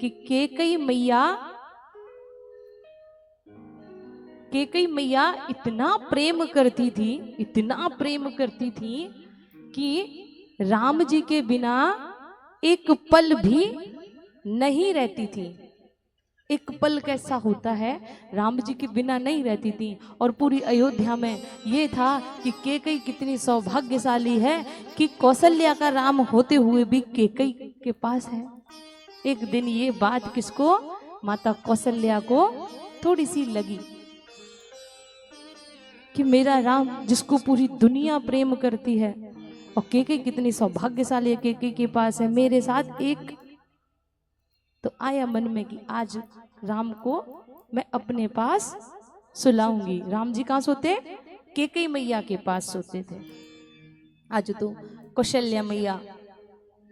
कि केकई मैया इतना प्रेम करती थी, इतना प्रेम करती थी कि राम जी के बिना एक पल भी नहीं रहती थी। एक पल कैसा होता है, राम जी के बिना नहीं रहती थी। और पूरी अयोध्या में ये था कि केकई कितनी सौभाग्यशाली है कि कौशल्या का राम होते हुए भी केकई के पास है। एक दिन ये बात किसको, माता कौशल्या को थोड़ी सी लगी कि मेरा राम जिसको पूरी दुनिया प्रेम करती है और केकई कितनी सौभाग्यशाली है, केकई के पास है, मेरे साथ एक। तो आया मन में कि आज राम को मैं अपने पास सुलाऊंगी। राम जी कहाँ सोते, केकई मैया के पास सोते थे। आज तो कौशल्या मैया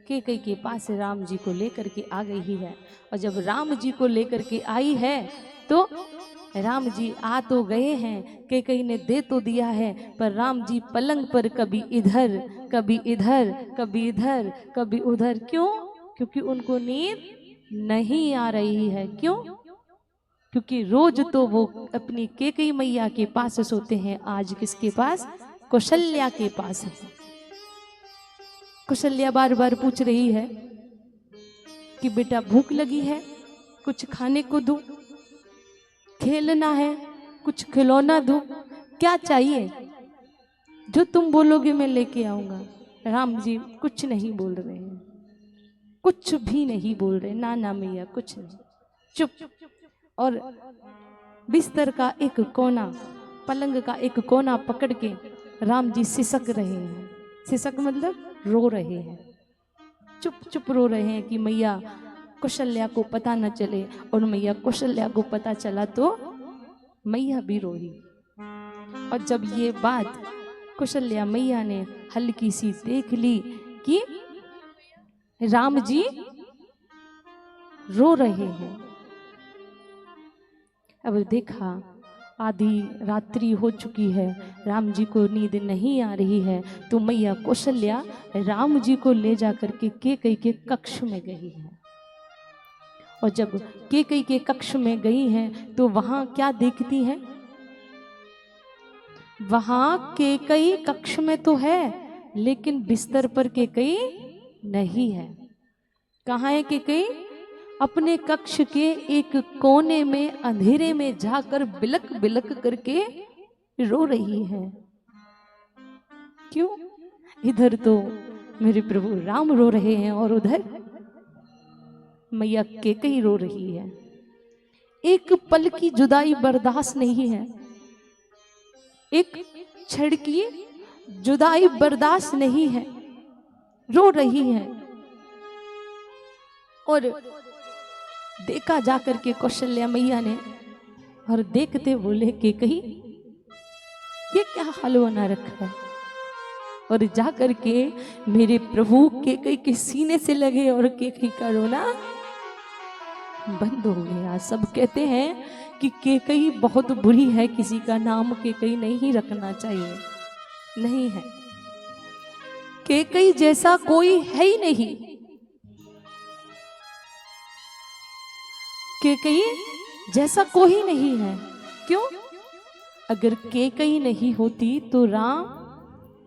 केकई के पास राम जी को लेकर के आ गई ही है। और जब राम जी को लेकर के आई है तो राम जी आ तो गए हैं, केकई ने दे तो दिया है, पर राम जी पलंग पर कभी इधर कभी इधर कभी इधर कभी उधर। क्यों? क्योंकि उनको नींद नहीं आ रही है। क्यों? क्योंकि रोज तो वो अपनी केकई मैया के पास सोते हैं, आज किसके पास, कौशल्या के पास है। कौशल्या बार बार पूछ रही है कि बेटा भूख लगी है, कुछ खाने को दूं, खेलना है, कुछ खिलौना दूं, क्या चाहिए? जो तुम बोलोगे मैं लेके आऊंगा। राम जी कुछ नहीं बोल रहे हैं, कुछ भी नहीं बोल रहे। ना मैया कुछ नहीं, चुप। और बिस्तर का एक कोना, पलंग का एक कोना पकड़ के राम जी सिसक रहे हैं। सिसक मतलब रो रहे हैं, चुप चुप रो रहे हैं कि मैया कौशल्या को पता न चले। और मैया कौशल्या को पता चला तो मैया भी रोई। और जब ये बात कौशल्या मैया ने हल्की सी देख ली कि राम जी रो रहे हैं, अब देखा आधी रात्रि हो चुकी है, राम जी को नींद नहीं आ रही है, तो मैया कौशल्या राम जी को ले जाकर के केकई के कक्ष में गई है। और जब केकई के कक्ष में गई हैं तो वहां क्या देखती हैं, वहां केकई कक्ष में तो है लेकिन बिस्तर पर केकई नहीं है। कहाँ है केकई? अपने कक्ष के एक कोने में अंधेरे में जाकर बिलक बिलक करके रो रही है। क्यों? इधर तो मेरे प्रभु राम रो रहे हैं और उधर मैया केकई रो रही है। एक पल की जुदाई बर्दाश्त नहीं है, एक क्षण की जुदाई बर्दाश्त नहीं है, रो रही है। और देखा जाकर के कौशल्या मैया ने, और देखते बोले केकई ये क्या हाल बना रखा है। और जाकर के मेरे प्रभु केकई के सीने से लगे और केकई का रोना बंद हो गया। सब कहते हैं कि केकई बहुत बुरी है, किसी का नाम केकई नहीं रखना चाहिए। नहीं है, केकई जैसा कोई है ही नहीं। केकई जैसा कोई नहीं है। क्यों? अगर केकई नहीं होती तो राम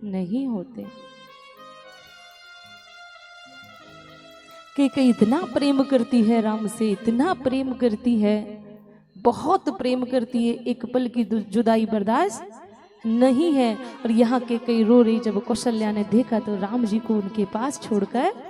नहीं होते। केकई इतना प्रेम करती है राम से, इतना प्रेम करती है, बहुत प्रेम करती है, एक पल की जुदाई बर्दाश्त नहीं है। और यहाँ केकई रो रही। जब कौशल्या ने देखा तो राम जी को उनके पास छोड़कर